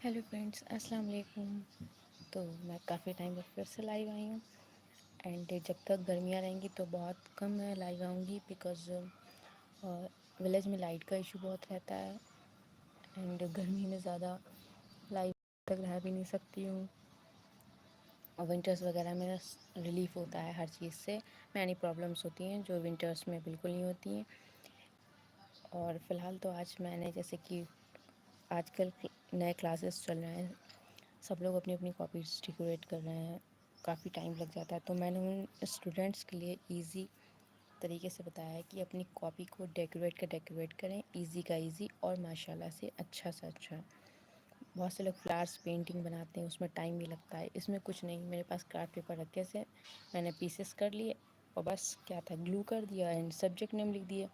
Hello friends, السلام علیکم۔ تو میں کافی ٹائم بعد پھر سے لائیو آئی ہوں، اینڈ جب تک گرمیاں رہیں گی تو بہت کم میں لائیو آؤں گی، بیکاز ولیج میں لائٹ کا ایشو بہت رہتا ہے، اینڈ گرمی میں زیادہ لائیو تک رہ بھی نہیں سکتی ہوں، اور ونٹرس وغیرہ میں ریلیف ہوتا ہے ہر چیز سے، مینی پرابلمس ہوتی ہیں جو ونٹرس میں بالکل نہیں ہوتی ہیں۔ اور فی الحال تو آج میں نے جیسے کہ آج کل نئے کلاسز چل رہے ہیں، سب لوگ اپنی اپنی کاپیز ڈیکوریٹ کر رہے ہیں، کافی ٹائم لگ جاتا ہے، تو میں نے ان اسٹوڈنٹس کے لیے ایزی طریقے سے بتایا ہے کہ اپنی کاپی کو ڈیکوریٹ کریں، ایزی کا ایزی اور ماشاء اللہ سے اچھا سے اچھا۔ بہت سے لوگ فلاورس پینٹنگ بناتے ہیں، اس میں ٹائم بھی لگتا ہے، اس میں کچھ نہیں، میرے پاس کرافٹ پیپر رکھے سے میں نے پیسز کر لیے اور بس کیا تھا، گلو کر دیا اینڈ سبجیکٹ نیم لکھ دیا۔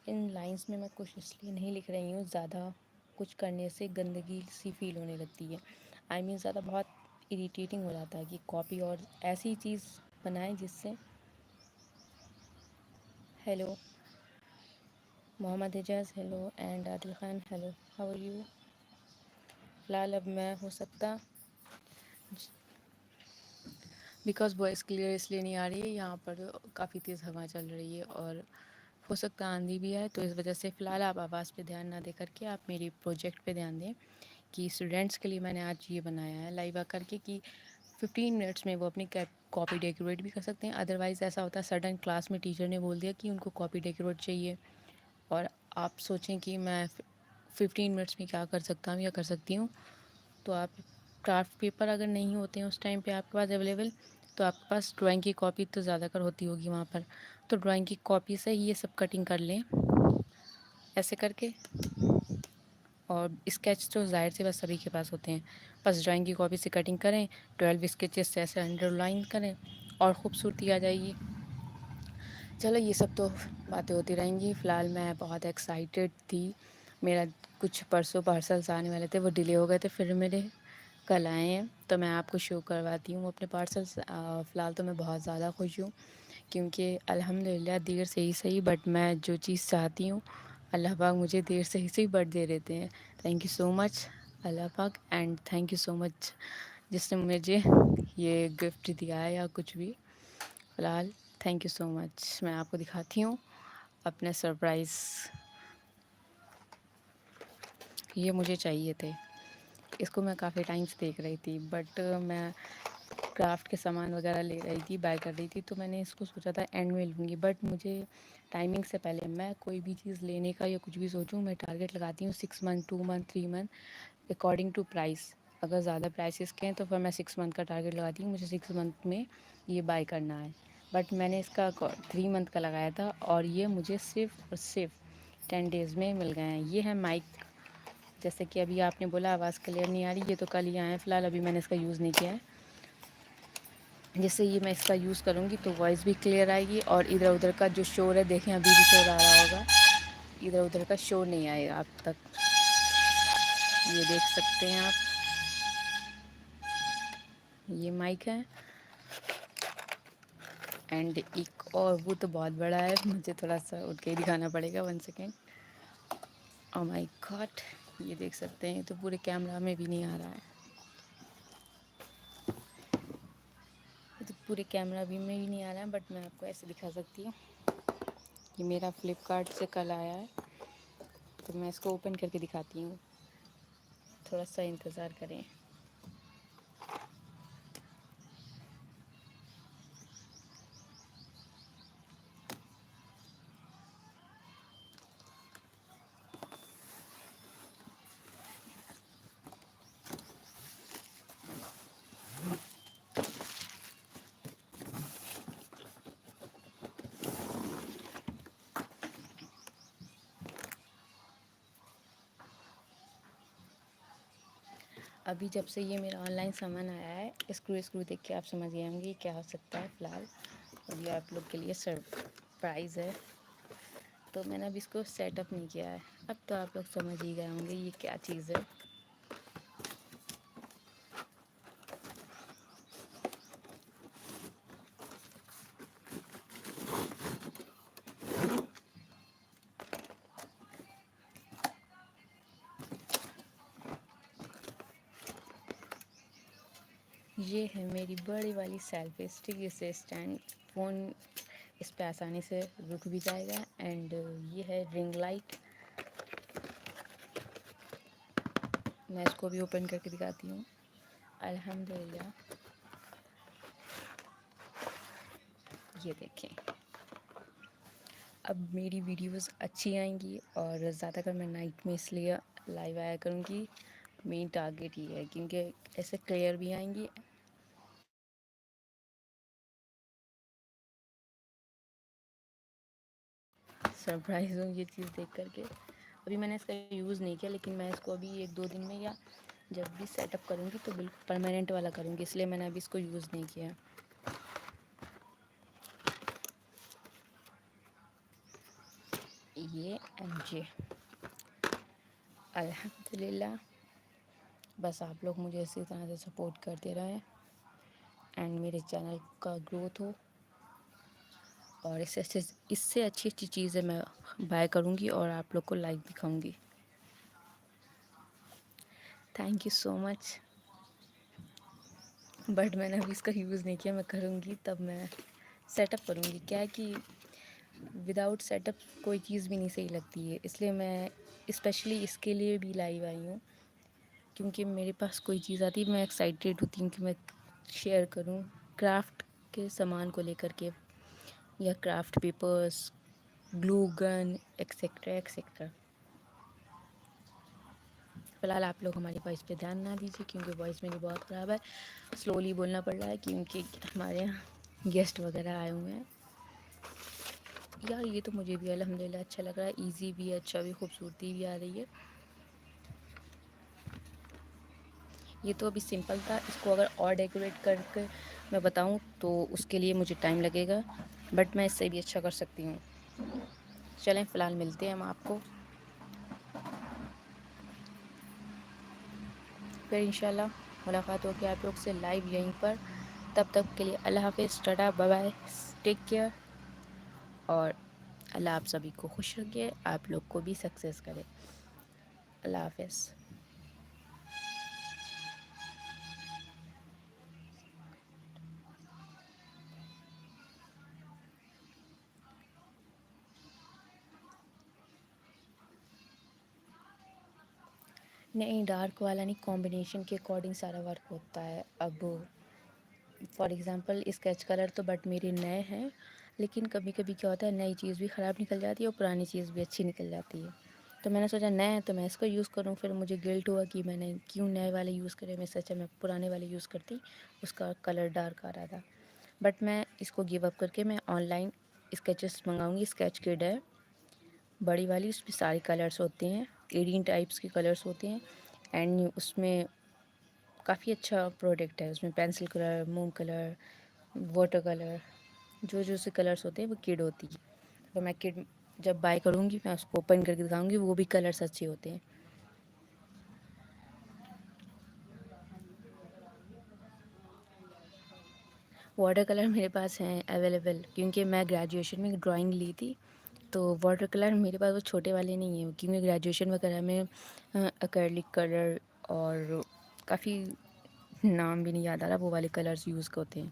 ان لائنس میں کچھ اس لیے نہیں لکھ رہی ہوں، زیادہ کچھ کرنے سے گندگی سی فیل ہونے لگتی ہے، آئی مین زیادہ بہت اریٹیٹنگ ہو جاتا ہے کہ کاپی اور ایسی چیز بنائیں جس سے hello Muhammad Ejaz hello, and Adil Khan hello, how are you? فی الحال اب میں ہو سکتا بیکاز وائس کلیئر اس لیے نہیں آ رہی ہے، یہاں پر کافی تیز ہوا چل رہی ہے اور ہو سکتا آندھی بھی ہے، تو اس وجہ سے فی الحال آپ آواز پہ دھیان نہ دے کر کے آپ میری پروجیکٹ پہ دھیان دیں کہ اسٹوڈینٹس کے لیے میں نے آج یہ بنایا ہے لائیو آ کر کے کہ 15 منٹس میں وہ اپنی کاپی ڈیکوریٹ بھی کر سکتے ہیں۔ ادروائز ایسا ہوتا ہے سڈن کلاس میں ٹیچر نے بول دیا کہ ان کو کاپی ڈیکوریٹ چاہیے، اور آپ سوچیں کہ میں 15 منٹس میں کیا کر سکتا ہوں یا کر سکتی ہوں، تو آپ کرافٹ پیپر اگر نہیں ہوتے ہیں اس ٹائم پہ آپ کے پاس اویلیبل، تو آپ کے پاس ڈرائنگ کی کاپی تو زیادہ کر ہوتی ہوگی وہاں پر، تو ڈرائنگ کی کاپی سے یہ سب کٹنگ کر لیں ایسے کر کے، اور اسکیچ تو ظاہر سے بس سبھی کے پاس ہوتے ہیں، بس ڈرائنگ کی کاپی سے کٹنگ کریں، 12 اسکیچز سے ایسے انڈر لائن کریں اور خوبصورتی آ جائے گی۔ چلو یہ سب تو باتیں ہوتی رہیں گی، فی الحال میں بہت ایکسائٹیڈ تھی، میرا کچھ پرسوں پارسلس آنے والے تھے، وہ ڈیلے ہو گئے تھے، پھر میرے کل آئے ہیں، تو میں آپ کو شو کرواتی ہوں اپنے پارسلس۔ فی الحال تو میں بہت زیادہ خوش ہوں، کیونکہ الحمدللہ دیر سے ہی صحیح، بٹ میں جو چیز چاہتی ہوں اللہ پاک مجھے دیر سے ہی صحیح بٹ دے دیتے ہیں۔ تھینک یو سو مچ اللہ پاک، اینڈ تھینک یو سو مچ جس نے مجھے یہ گفٹ دیا ہے یا کچھ بھی، فی الحال تھینک یو سو مچ۔ میں آپ کو دکھاتی ہوں اپنے سرپرائز، یہ مجھے چاہیے تھے، اس کو میں کافی ٹائم سے دیکھ رہی تھی، بٹ میں کرافٹ کے سامان وغیرہ لے رہی تھی، بائی کر رہی تھی، تو میں نے اس کو سوچا تھا اینڈ میں لوں گی، بٹ مجھے ٹائمنگ سے پہلے میں کوئی بھی چیز لینے کا یا کچھ بھی سوچوں، میں ٹارگیٹ لگاتی ہوں 6 month 2 month 3 month according to price, اگر زیادہ پرائسز کے ہیں تو پھر میں 6 منتھ کا ٹارگیٹ لگاتی ہوں، مجھے 6 منتھ میں یہ بائی کرنا ہے، بٹ میں نے اس کا 3 منتھ کا لگایا تھا، اور یہ مجھے صرف اور صرف 10 ڈیز میں مل گئے ہیں۔ یہ ہے مائک، جیسے کہ ابھی آپ نے بولا آواز کلیئر نہیں آ رہی، یہ تو کل ہی آئے ہیں، فی الحال ابھی میں نے اس کا یوز نہیں کیا ہے، جس سے یہ میں اس کا یوز کروں گی تو وائس بھی کلیئر آئے گی، اور ادھر ادھر کا جو شور ہے دیکھیں ابھی بھی شور آ رہا ہوگا، ادھر ادھر کا شور نہیں آئے گا آپ تک، یہ دیکھ سکتے ہیں آپ، یہ مائک ہے، اینڈ ایک اور وہ تو بہت بڑا ہے، مجھے تھوڑا سا اٹھ کے ہی دکھانا پڑے گا، 1 سیکنڈ، او مائی گاڈ، یہ دیکھ سکتے ہیں، تو پورے کیمرہ میں بھی نہیں آ رہا ہے، یہ تو پورے کیمرہ بھی میں بھی نہیں آ رہا ہے، بٹ میں آپ کو ایسے دکھا سکتی ہوں، یہ میرا فلپکارٹ سے کل آیا ہے، تو میں اس کو اوپن کر کے دکھاتی ہوں، تھوڑا سا انتظار کریں۔ ابھی جب سے یہ میرا آن لائن سامان آیا ہے، اسکرو دیکھ کے آپ سمجھ گئے ہوں گے کیا ہو سکتا ہے، فی الحال ابھی آپ لوگ کے لیے سرپرائز ہے، تو میں نے ابھی اس کو سیٹ اپ نہیں کیا ہے، اب تو آپ لوگ سمجھ ہی گئے ہوں گے یہ کیا چیز ہے۔ یہ ہے میری بڑی والی سیلفی اسٹک، اسے اسٹینڈ فون اس پہ آسانی سے رک بھی جائے گا. اینڈ یہ ہے رنگ لائٹ. میں اس کو بھی اوپن کر کے دکھاتی ہوں. الحمدللہ یہ دیکھیں. اب میری ویڈیوز اچھی آئیں گی، اور زیادہ تر میں نائٹ میں اس لیے لائیو آیا کروں گی. مین ٹارگیٹ یہ ہے کیونکہ ایسے کلیئر بھی آئیں گی. سرپرائز ہوں یہ چیز دیکھ کر کے. ابھی میں نے اس کا یوز نہیں کیا، لیکن میں اس کو ابھی 1-2 دن میں یا جب بھی سیٹ اپ کروں گی تو بالکل پرماننٹ والا کروں گی، اس لیے میں نے ابھی اس کو یوز نہیں کیا. یہ MJ الحمدللہ. بس آپ لوگ مجھے اسی طرح سے سپورٹ کرتے رہیں اینڈ میرے چینل کا گروتھ ہو، اور اس سے اچھی اچھی چیزیں میں بائی کروں گی اور آپ لوگ کو لائک دکھاؤں گی. Thank you so much. But میں نے ابھی اس کا یوز نہیں کیا. میں کروں گی تب میں سیٹ اپ کروں گی. کیا ہے کہ وداؤٹ سیٹ اپ کوئی چیز بھی نہیں صحیح لگتی ہے، اس لیے میں اسپیشلی اس کے لیے بھی لائیو آئی ہوں. کیونکہ میرے پاس کوئی چیز آتی ہے میں ایکسائٹیڈ ہوتی ہوں کہ میں شیئر کروں. کرافٹ کے سامان کو لے کر کے، یا کرافٹ پیپرس، گلو گن ایکسیکٹرا ایکسیکٹرا. فی الحال آپ لوگ ہماری وائس پہ دھیان نہ دیجیے کیونکہ وائس میری بہت خراب ہے. سلولی بولنا پڑ رہا ہے کیونکہ ہمارے یہاں گیسٹ وغیرہ آئے ہوئے ہیں. یار یہ تو مجھے بھی الحمدللہ اچھا لگ رہا ہے. ایزی بھی ہے، اچھا بھی، خوبصورتی بھی آ رہی ہے. یہ تو ابھی سمپل تھا. اس کو اگر اور ڈیکوریٹ کر کے میں بتاؤں تو اس کے لیے مجھے ٹائم لگے گا، بٹ میں اس سے بھی اچھا کر سکتی ہوں. چلیں فی الحال ملتے ہیں ہم آپ کو پھر انشاءاللہ ملاقات ہوگی آپ لوگ سے لائیو یہیں پر. تب تک کے لیے اللہ حافظ، tata, bye bye, take care. اور اللہ آپ سبھی کو خوش رکھے، آپ لوگ کو بھی سکسیس کرے. اللہ حافظ. نہیں ڈارک والا نہیں، کمبینیشن کے اکارڈنگ سارا ورک ہوتا ہے. اب فار ایگزامپل اسکیچ کلر تو بٹ میرے نئے ہیں، لیکن کبھی کبھی کیا ہوتا ہے نئی چیز بھی خراب نکل جاتی ہے اور پرانی چیز بھی اچھی نکل جاتی ہے. تو میں نے سوچا نئے ہیں تو میں اس کو یوز کروں. پھر مجھے گلٹ ہوا کہ میں نے کیوں نئے والے یوز کرے، میں سوچا میں پرانے والے یوز کرتی، اس کا کلر ڈارک آ رہا تھا. بٹ میں اس کو گیو اپ کر کے میں آن لائن اسکیچز منگاؤں گی. اسکیچ کڈ ہے بڑی والی، اس میں سارے کلرس ہوتے ہیں، 18 ٹائپس کے کلرس ہوتے ہیں. اینڈ اس میں کافی اچھا پروڈکٹ ہے. اس میں پینسل کلر، موم کلر، واٹر کلر، جو جو سے کلرس ہوتے ہیں وہ کڈ ہوتی ہے. تو میں کڈ جب بائی کروں گی میں اس کو اوپن کر کے دکھاؤں گی. وہ بھی کلرس اچھے ہوتے ہیں. واٹر کلر میرے پاس ہیں اویلیبل، کیونکہ میں گریجویشن میں ڈرائنگ لی تھی. تو واٹر کلر میرے پاس وہ چھوٹے والے نہیں ہیں، کیونکہ گریجویشن وغیرہ میں اکریلک کلر اور کافی نام بھی نہیں یاد آ رہا وہ والے کلرز یوز ہوتے ہیں.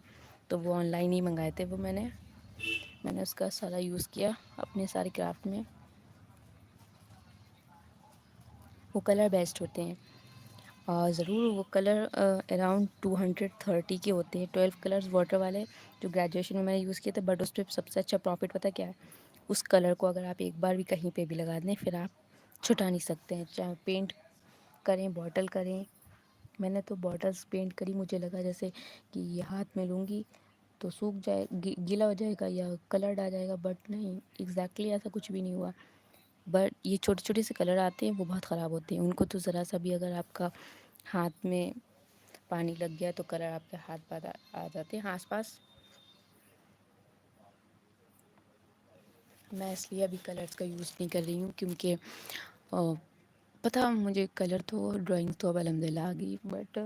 تو وہ آن لائن ہی منگائے تھے. وہ میں نے اس کا سارا یوز کیا اپنے سارے کرافٹ میں. وہ کلر بیسٹ ہوتے ہیں. اور ضرور وہ کلر اراؤنڈ 230 کے ہوتے ہیں. 12 کلرز واٹر والے جو گریجویشن میں نے یوز کیے تھے. بٹ اس پہ سب سے اچھا پروفٹ پتہ کیا ہے؟ اس کلر کو اگر آپ ایک بار بھی کہیں پہ بھی لگا دیں پھر آپ چھٹا نہیں سکتے ہیں. چاہے پینٹ کریں، بوٹل کریں. میں نے تو بوٹلز پینٹ کری، مجھے لگا جیسے کہ یہ ہاتھ میں لوں گی تو سوکھ جائے، گیلا ہو جائے گا یا کلر آ جائے گا. بٹ نہیں، ایگزیکٹلی ایسا کچھ بھی نہیں ہوا. بٹ یہ چھوٹے چھوٹے سے کلر آتے ہیں وہ بہت خراب ہوتے ہیں. ان کو تو ذرا سا بھی اگر آپ کا ہاتھ میں پانی لگ گیا تو کلر آپ کے ہاتھ پر آ جاتے ہیں آس پاس. میں اس لیے ابھی کلرز کا یوز نہیں کر رہی ہوں، کیونکہ پتہ مجھے کلر تو ڈرائنگ تو اب الحمدللہ آ گئی. بٹ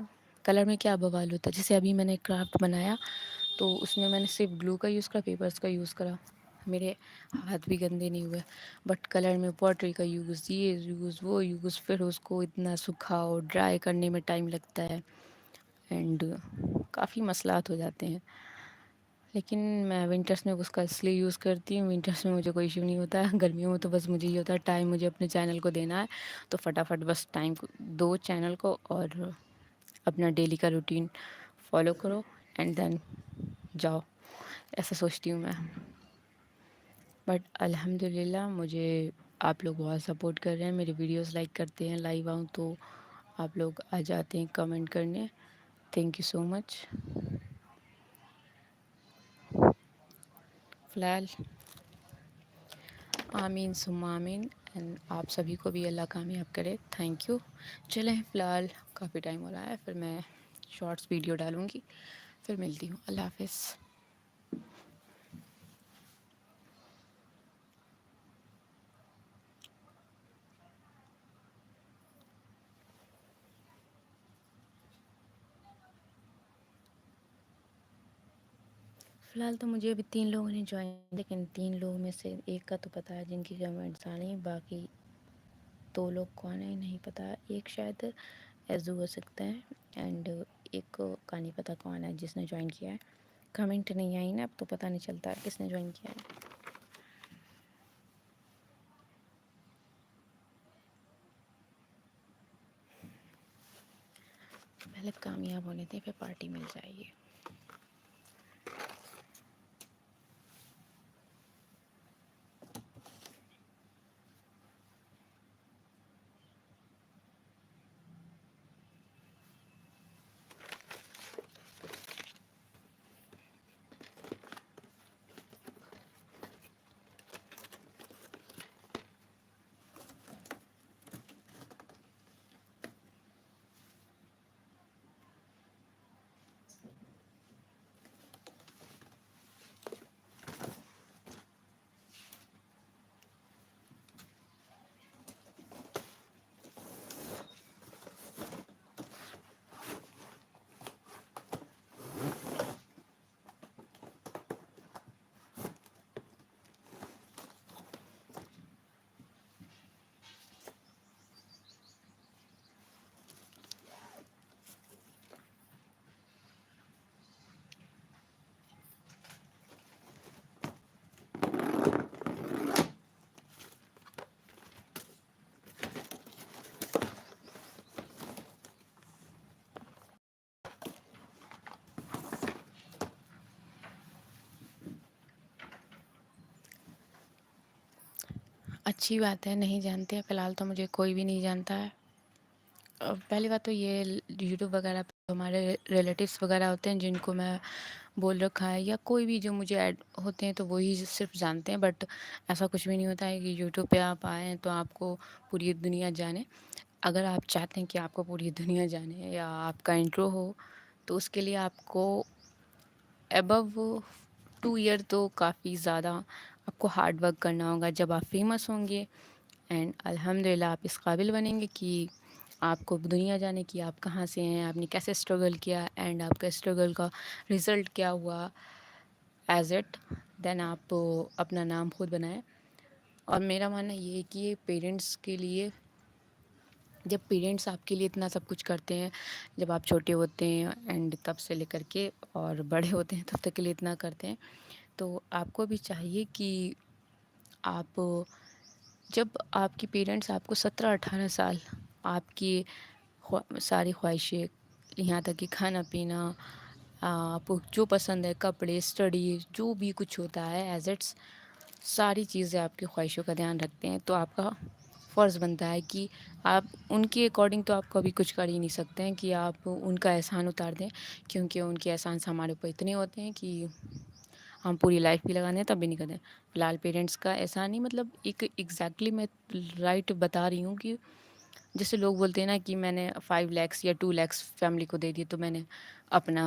کلر میں کیا بوال ہوتا ہے. جیسے ابھی میں نے کرافٹ بنایا تو اس میں نے صرف گلو کا یوز کرا، پیپرس کا یوز کرا. میرے ہاتھ بھی گندے نہیں ہوئے. بٹ کلر میں پوٹری کا یوز، یہ یوز وہ یوز، پھر اس کو اتنا سکھاؤ، ڈرائی کرنے میں ٹائم لگتا ہے. اینڈ کافی مسئلات ہو جاتے ہیں. لیکن میں ونٹرس میں اس کا اس لیے یوز کرتی ہوں. ونٹرس میں مجھے کوئی ایشو نہیں ہوتا ہے. گرمیوں میں تو بس مجھے یہ ہوتا ہے ٹائم مجھے اپنے چینل کو دینا ہے تو فٹافٹ بس ٹائم کو دو چینل کو اور اپنا ڈیلی کا روٹین فالو کرو اینڈ دین جاؤ. ایسا سوچتی ہوں میں. بٹ الحمد للہ مجھے آپ لوگ بہت سپورٹ کر رہے ہیں. میری ویڈیوز لائک کرتے ہیں. لائیو آؤں تو آپ لوگ آ جاتے ہیں کمنٹ کرنے. تھینک یو سو مچ. فی الحال آمین ثم آمین. اینڈ آپ سبھی کو بھی اللہ کامیاب کرے. Thank you. چلیں فی الحال کافی ٹائم ہو رہا ہے. پھر میں شارٹس ویڈیو ڈالوں گی. پھر ملتی ہوں. اللہ حافظ. فی الحال تو مجھے ابھی 3 لوگوں نے جوائن، لیکن 3 لوگوں میں سے ایک کا تو پتہ ہے جن کی کمنٹس آنی. باقی 2 لوگ کون ہیں نہیں پتہ. ایک شاید ایزو ہو سکتا ہے اینڈ ایک کا نہیں پتہ کون ہے جس نے جوائن کیا ہے. کمنٹ نہیں آئی نا اب تو پتہ نہیں چلتا کس نے جوائن کیا ہے. پہلے کامیاب ہونے دیں پھر پارٹی مل جائے گی. اچھی بات ہے. نہیں جانتے ہیں فی الحال تو مجھے کوئی بھی نہیں جانتا ہے. پہلی بات تو یہ یوٹیوب وغیرہ پہ ہمارے ریلیٹیوس وغیرہ ہوتے ہیں جن کو میں بول رکھا ہے یا کوئی بھی جو مجھے ایڈ ہوتے ہیں تو وہی صرف جانتے ہیں. بٹ ایسا کچھ بھی نہیں ہوتا ہے کہ یوٹیوب پہ آپ آئیں تو آپ کو پوری دنیا جانے. اگر آپ چاہتے ہیں کہ آپ کو پوری دنیا جانے یا آپ کا انٹرو ہو تو اس کے لیے آپ کو ابو 2 ایئر تو کافی زیادہ آپ کو ہارڈ ورک کرنا ہوگا. جب آپ فیمس ہوں گے اینڈ الحمد للہ آپ اس قابل بنیں گے کہ آپ کو دنیا جانے کی آپ کہاں سے ہیں, آپ نے کیسے اسٹرگل کیا اینڈ آپ کا اسٹرگل کا رزلٹ کیا ہوا ایز اٹ, دین آپ اپنا نام خود بنائیں. اور میرا ماننا یہ ہے کہ پیرنٹس کے لیے, جب پیرنٹس آپ کے لیے اتنا سب کچھ کرتے ہیں, جب آپ چھوٹے ہوتے ہیں اینڈ تب سے لے کر کے اور بڑے ہوتے ہیں تب تک کے لیے اتنا کرتے ہیں, تو آپ کو بھی چاہیے کہ آپ جب آپ کی پیرنٹس آپ کو 17-18 سال آپ کی ساری خواہشیں یہاں تک کہ کھانا پینا, آپ جو پسند ہے کپڑے, اسٹڈی, جو بھی کچھ ہوتا ہے ایز اٹس ساری چیزیں آپ کی خواہشوں کا دھیان رکھتے ہیں, تو آپ کا فرض بنتا ہے کہ آپ ان کے اکارڈنگ تو آپ کبھی کچھ کر ہی نہیں سکتے ہیں کہ آپ ان کا احسان اتار دیں, کیونکہ ان کے احسان ہمارے اوپر اتنے ہوتے ہیں کہ ہم پوری لائف بھی لگا دیں تب بھی نہیں کرتے. فی الحال پیرنٹس کا احسان نہیں, مطلب ایک ایگزیکٹلی میں رائٹ بتا رہی ہوں کہ جیسے لوگ بولتے ہیں نا کہ میں نے 5 lakhs یا 2 lakhs فیملی کو دے دیے تو میں نے اپنا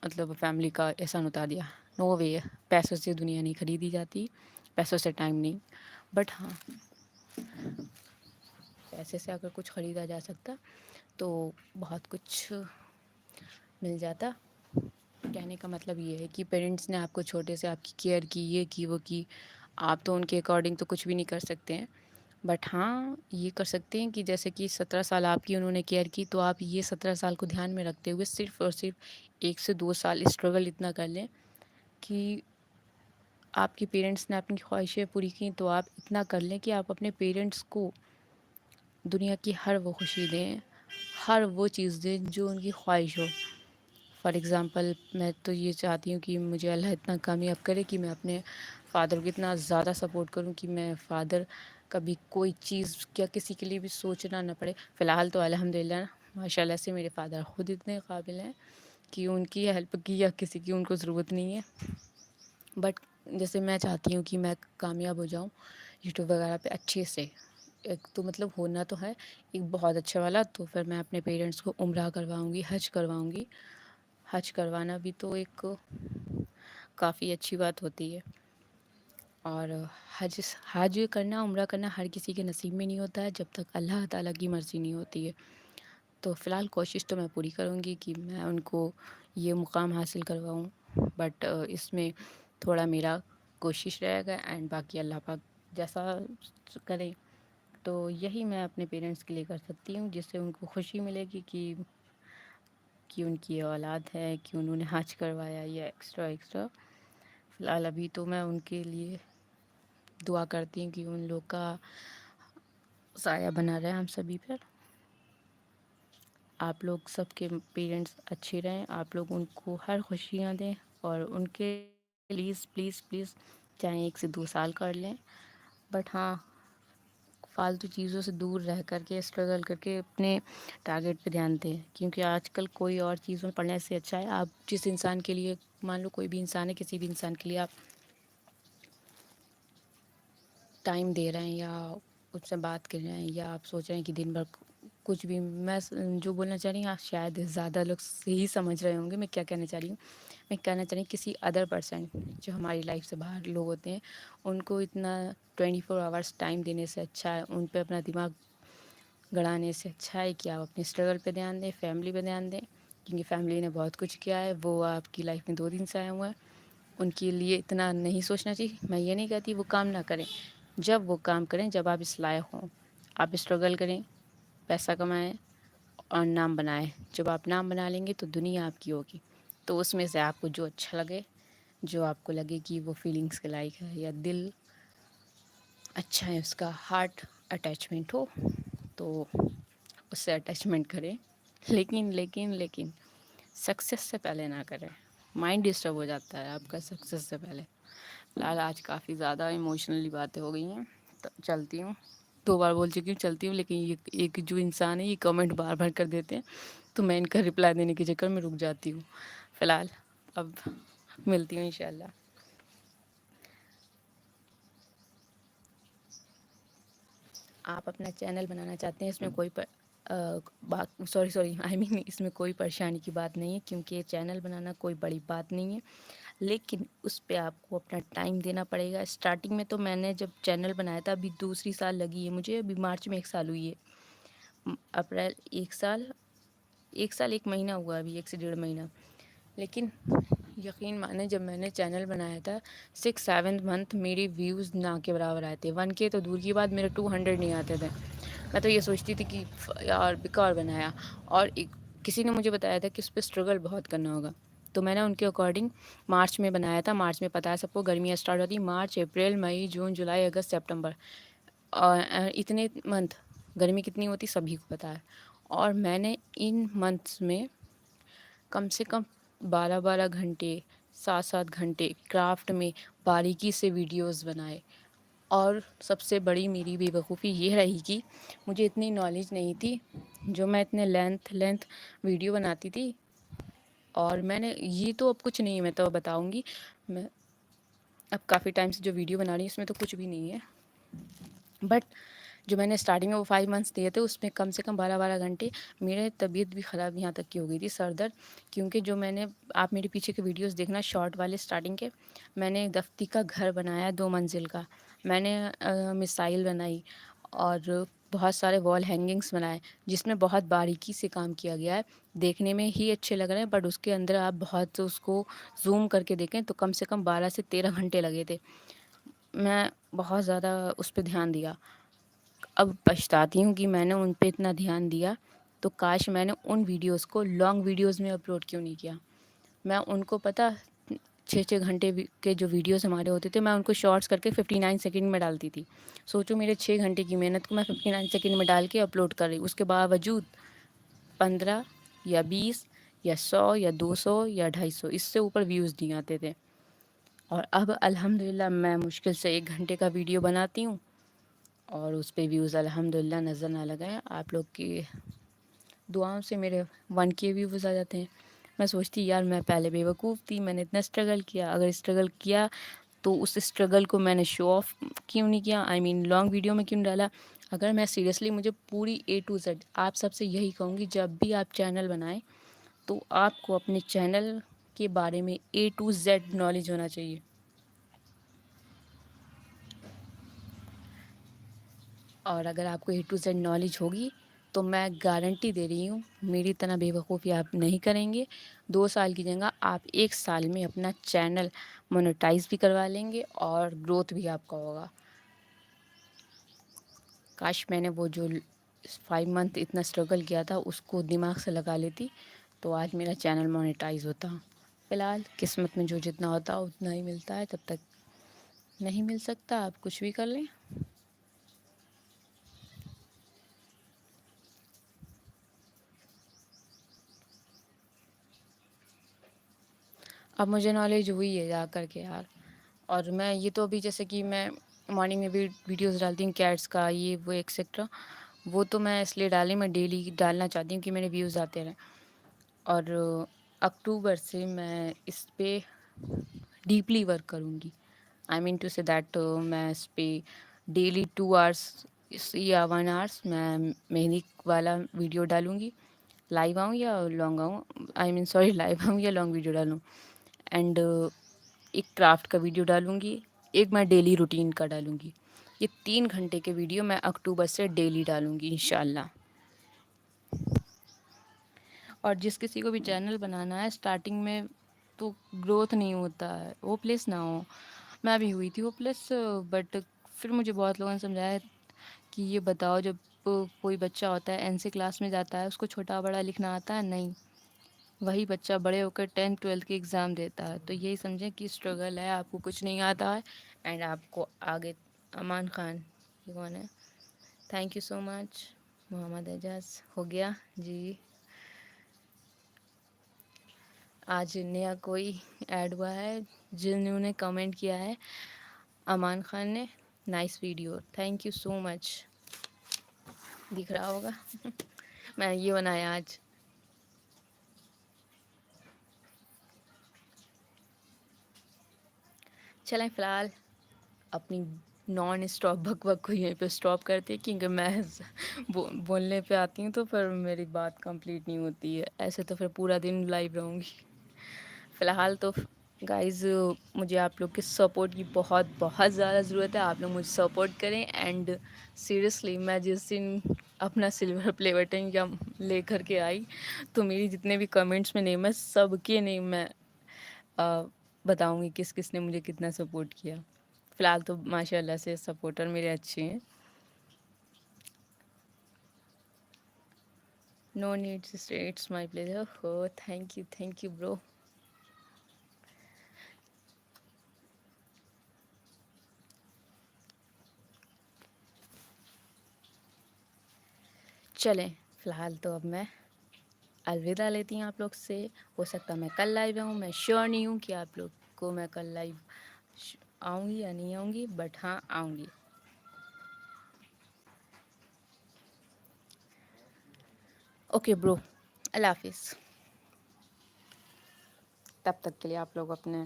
مطلب فیملی کا احسان اتار دیا. نو وے. پیسوں سے دنیا نہیں خریدی جاتی, پیسوں سے ٹائم نہیں. بٹ ہاں, پیسے سے اگر کچھ خریدا جا سکتا تو بہت کچھ مل جاتا. کہنے کا مطلب یہ ہے کہ پیرنٹس نے آپ کو چھوٹے سے آپ کی کیئر کی, یہ کی وہ کی, آپ تو ان کے اکارڈنگ تو کچھ بھی نہیں کر سکتے ہیں. بٹ ہاں یہ کر سکتے ہیں کہ جیسے کہ 17 سال آپ کی انہوں نے کیئر کی، تو آپ یہ 17 سال کو دھیان میں رکھتے ہوئے صرف اور صرف 1 سے 2 سال اسٹرگل اتنا کر لیں کہ آپ کے پیرنٹس نے اپنی خواہشیں پوری کی، تو آپ اتنا کر لیں کہ آپ اپنے پیرنٹس کو دنیا کی ہر وہ خوشی دیں، ہر وہ چیز دیں جو ان کی خواہش ہو۔ فار ایگزامپل میں تو یہ چاہتی ہوں کہ مجھے اللہ اتنا کامیاب کرے کہ میں اپنے فادر کو اتنا زیادہ سپورٹ کروں کہ میں فادر کبھی کوئی چیز کیا کسی کے لیے بھی سوچنا نہ پڑے۔ فی الحال تو الحمدللہ ماشاء اللہ سے میرے فادر خود اتنے قابل ہیں کہ ان کی ہیلپ کی یا کسی کی ان کو ضرورت نہیں ہے۔ بٹ جیسے میں چاہتی ہوں کہ میں کامیاب ہو جاؤں یوٹیوب وغیرہ پہ اچھے سے، ایک تو مطلب ہونا تو ہے ایک بہت اچھا والا، تو پھر میں اپنے پیرنٹس کو عمرہ کرواؤں گی، حج کرواؤں گی۔ حج کروانا بھی تو ایک کافی اچھی بات ہوتی ہے، اور حج کرنا، عمرہ کرنا ہر کسی کے نصیب میں نہیں ہوتا ہے جب تک اللہ تعالیٰ کی مرضی نہیں ہوتی ہے۔ تو فی الحال کوشش تو میں پوری کروں گی کہ میں ان کو یہ مقام حاصل کرواؤں، بٹ اس میں تھوڑا میرا کوشش رہے گا، اینڈ باقی اللہ پاک جیسا کرے۔ تو یہی میں اپنے پیرنٹس کے لیے کر سکتی ہوں جس سے ان کو خوشی ملے گی کہ ان کی اولاد ہے، کہ انہوں نے حج کروایا یا ایکسٹرا ایکسٹرا۔ فی الحال ابھی تو میں ان کے لیے دعا کرتی ہوں کہ ان لوگ کا سایہ بنا رہے ہم سبھی پر۔ آپ لوگ سب کے پیرنٹس اچھے رہیں، آپ لوگ ان کو ہر خوشیاں دیں، اور ان کے پلیز پلیز پلیز چاہے 1 سے 2 سال کر لیں، بٹ ہاں فالتو چیزوں سے دور رہ کر کے اسٹرگل کر کے اپنے ٹارگیٹ پہ دھیان دیں، کیونکہ آج کل کوئی اور چیزوں میں پڑھنے سے اچھا ہے آپ جس انسان کے لیے، مان لو کوئی بھی انسان ہے، کسی بھی انسان کے لیے آپ ٹائم دے رہے ہیں یا اس سے بات کر رہے ہیں، یا آپ سوچ رہے ہیں کہ دن بھر کچھ بھی، میں جو بولنا چاہ رہی ہوں آپ شاید زیادہ لوگ صحیح سمجھ رہے ہوں گے میں کیا کہنا چاہ رہی ہوں۔ میں کہنا چاہ رہی ہوں کسی ادر پرسن جو ہماری لائف سے باہر لوگ ہوتے ہیں، ان کو اتنا 24 آورس ٹائم دینے سے اچھا ہے، ان پہ اپنا دماغ گڑانے سے اچھا ہے کہ آپ اپنے اسٹرگل پہ دھیان دیں، فیملی پہ دھیان دیں، کیونکہ فیملی نے بہت کچھ کیا ہے، وہ آپ کی لائف میں 2 دن سے آئے ہوئے ہیں، ان کے لیے اتنا نہیں سوچنا چاہیے۔ میں یہ نہیں کہتی وہ کام نہ کریں، جب وہ کام کریں جب آپ اس لائق ہوں، آپ اسٹرگل کریں، پیسہ کمائیں اور نام بنائیں۔ جب آپ نام بنا لیں گے تو دنیا آپ کی ہوگی، تو اس میں سے آپ کو جو اچھا لگے، جو آپ کو لگے کہ وہ فیلنگس کے لائق ہے، یا دل اچھا ہے اس کا، ہارٹ اٹیچمنٹ ہو، تو اس سے اٹیچمنٹ کریں، لیکن لیکن لیکن سکسیس سے پہلے نہ کریں، مائنڈ ڈسٹرب ہو جاتا ہے آپ کا سکسیس سے پہلے۔ فی الحال آج کافی زیادہ ایموشنلی باتیں ہو گئی ہیں، تو چلتی ہوں، 2 بار بول چکی ہوں چلتی ہوں، لیکن یہ ایک جو انسان ہے یہ کمنٹ بار بار کر دیتے ہیں، تو میں ان کا رپلائی دینے کے چکر میں رک جاتی ہوں۔ فی الحال اب ملتی ہوں انشاءاللہ۔ آپ اپنا چینل بنانا چاہتے ہیں، اس میں کوئی بات سوری آئی مین اس میں کوئی پریشانی کی بات نہیں ہے، کیونکہ یہ چینل بنانا کوئی بڑی بات نہیں ہے، لیکن اس پہ آپ کو اپنا ٹائم دینا پڑے گا۔ اسٹارٹنگ میں تو میں نے جب چینل بنایا تھا، ابھی دوسری سال لگی ہے مجھے، ابھی مارچ میں 1 سال ہوئی ہے، اپریل 1 سال، 1 سال 1 مہینہ ہوا، ابھی 1 سے 1.5 مہینہ، لیکن یقین مانیں جب میں نے چینل بنایا تھا 6 7 منتھ میری ویوز نہ کے برابر آئے تھے، 1K تو دور کی بات، میرے 200 نہیں آتے تھے۔ میں تو یہ سوچتی تھی کہ یار بیکار بنایا، اور کسی نے مجھے بتایا تھا کہ اس پہ اسٹرگل بہت کرنا ہوگا، تو میں نے ان کے اکارڈنگ مارچ میں بنایا تھا۔ مارچ میں پتہ ہے سب کو گرمیاں اسٹارٹ ہوتی، مارچ اپریل مئی جون جولائی اگست سپٹمبر، اور اتنے منتھ گرمی کتنی ہوتی سبھی کو پتہ ہے، اور میں نے ان منتھس میں کم سے کم 12 12 گھنٹے 7 7 گھنٹے کرافٹ میں باریکی سے ویڈیوز بنائے، اور سب سے بڑی میری بے وقوفی یہ رہی کہ مجھے اتنی نالج نہیں تھی، جو میں اتنے لینتھ ویڈیو بناتی تھی، اور میں نے یہ تو اب کچھ نہیں ہے، میں تو بتاؤں گی، میں اب کافی ٹائم سے جو ویڈیو بنا رہی ہوں اس میں تو کچھ بھی نہیں ہے، بٹ جو میں نے اسٹارٹنگ میں وہ 5 منتھس دیے تھے اس میں کم سے کم 12 12 گھنٹے میرے طبیعت بھی خراب یہاں تک کی ہو گئی تھی، سر درد، کیونکہ جو میں نے، آپ میرے پیچھے کے ویڈیوز دیکھنا شارٹ والے اسٹارٹنگ کے، میں نے دفتی کا گھر بنایا 2 منزل کا، میں نے میسائل بنائی، اور بہت سارے وال ہینگنگس بنائے، جس میں بہت باریکی سے کام کیا گیا ہے، دیکھنے میں ہی اچھے لگ رہے ہیں، بٹ اس کے اندر آپ بہت اس کو زوم کر کے دیکھیں تو کم سے کم 12 سے 13 گھنٹے لگے تھے، میں بہت زیادہ اس پہ دھیان دیا، اب پچھتاتی ہوں کہ میں نے ان پہ اتنا دھیان دیا، تو کاش میں نے ان ویڈیوز کو لانگ ویڈیوز میں اپلوڈ کیوں نہیں کیا. میں ان کو پتہ 6 گھنٹے کے جو ویڈیوز ہمارے ہوتے تھے، میں ان کو شارٹس کر کے 59 سیکنڈ میں ڈالتی تھی. سوچو میرے 6 گھنٹے کی محنت کو میں 59 سیکنڈ میں ڈال کے اپلوڈ کر رہی. اس کے باوجود 15 یا 20 یا 100 یا 200 یا 250 اس سے اوپر ویوز نہیں آتے تھے. اور اب الحمدللہ میں مشکل سے 1 گھنٹے کا ویڈیو بناتی ہوں اور اس پہ ویوز الحمدللہ نظر نہ لگائیں. آپ لوگ کی دعاؤں سے میرے 1K ویوز آ جاتے ہیں. میں سوچتی یار میں پہلے بے وقوف تھی، میں نے اتنا اسٹرگل کیا. اگر اسٹرگل کیا تو اس اسٹرگل کو میں نے شو آف کیوں نہیں کیا، آئی مین لانگ ویڈیو میں کیوں ڈالا. اگر میں سیریسلی مجھے پوری A to Z آپ سب سے یہی کہوں گی، جب بھی آپ چینل بنائیں تو آپ کو اپنے چینل کے بارے میں A to Z نالج ہونا چاہیے. اور اگر آپ کو A to Z نالج ہوگی تو میں گارنٹی دے رہی ہوں میری طرح بے وقوفی آپ نہیں کریں گے. 2 سال کی جگہ آپ 1 سال میں اپنا چینل مونیٹائز بھی کروا لیں گے اور گروتھ بھی آپ کا ہوگا. کاش میں نے وہ جو 5 منتھ اتنا اسٹرگل کیا تھا اس کو دماغ سے لگا لیتی تو آج میرا چینل مونیٹائز ہوتا. فی الحال قسمت میں جو جتنا ہوتا ہے اتنا ہی ملتا ہے، تب تک نہیں مل سکتا آپ کچھ بھی کر لیں. اب مجھے نالج ہوئی ہے جا کر کے یار. اور میں یہ تو ابھی جیسے کہ میں مارننگ میں بھی ویڈیوز ڈالتی ہوں کیٹس کا، یہ وہ ایکسیکٹرا. وہ تو میں اس لیے ڈالی، میں ڈیلی ڈالنا چاہتی ہوں کہ میرے ویوز آتے رہیں. اور اکتوبر سے میں اس پہ ڈیپلی ورک کروں گی. آئی مین ٹو سے دیٹ میں اس پہ ڈیلی 2 آورس یا 1 آورس میں مہندی والا ویڈیو ڈالوں گی. لائیو آؤں یا لانگ آؤں، آئی مین سوری لائیو آؤں یا لانگ ویڈیو ڈالوں. اینڈ ایک کرافٹ کا ویڈیو ڈالوں گی، ایک میں ڈیلی روٹین کا ڈالوں گی. یہ 3 گھنٹے کے ویڈیو میں اکتوبر سے ڈیلی ڈالوں گی انشاءاللہ. اور جس کسی کو بھی چینل بنانا ہے اسٹارٹنگ میں تو گروتھ نہیں ہوتا ہے، وہ پلیس نہ ہو. میں بھی ہوئی تھی وہ پلیس، بٹ پھر مجھے بہت لوگوں نے سمجھایا کہ یہ بتاؤ جب کوئی بچہ ہوتا ہے NC کلاس میں جاتا ہے اس کو چھوٹا بڑا لکھنا آتا ہے؟ نہیں. وہی بچہ بڑے ہو کر 10th 12th کے ایگزام دیتا ہے. تو یہی سمجھیں کہ اسٹرگل ہے، آپ کو کچھ نہیں آتا ہے اینڈ آپ کو آگے. امان خان یہ کون ہے؟ تھینک یو سو مچ. محمد اعجاز ہو گیا جی. آج نیا کوئی ایڈ ہوا ہے جنہوں نے کمنٹ کیا ہے، امان خان نے. Nice video, thank you so much. دکھ رہا ہوگا میں یہ بنایا آج. چلیں فی الحال اپنی نان اسٹاپ بک بک کو یہیں پہ اسٹاپ کرتے، کیونکہ میں بولنے پہ آتی ہوں تو پھر میری بات کمپلیٹ نہیں ہوتی ہے. ایسے تو پھر پورا دن لائیو رہوں گی. فی الحال تو گائز مجھے آپ لوگ کے سپورٹ کی بہت بہت زیادہ ضرورت ہے. آپ لوگ مجھے سپورٹ کریں. اینڈ سیریسلی میں جس دن اپنا سلور پلے بٹن یا لے کر کے آئی تو میری جتنے بھی کمنٹس میں نیم ہے سب کے نیم میں بتاؤں گی کس کس نے مجھے کتنا سپورٹ کیا. فی الحال تو ماشاء اللہ سے سپورٹر میرے اچھے ہیں. No needs stay, it's my pleasure. ہو تھینک یو برو. چلیں فی الحال تو اب میں الوداع لیتی ہوں آپ لوگ سے. ہو سکتا ہے میں کل لائیو آؤں، میں شیور نہیں ہوں کہ آپ لوگ کو میں کل لائیو آؤں گی یا نہیں آؤں گی، بٹ ہاں آؤں گی. اوکے برو، اللہ حافظ. تب تک کے لیے آپ لوگ اپنے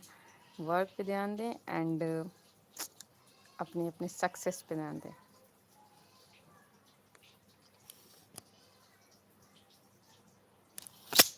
ورک پہ دھیان دیں اینڈ اپنے سکسیس پہ دھیان دیں.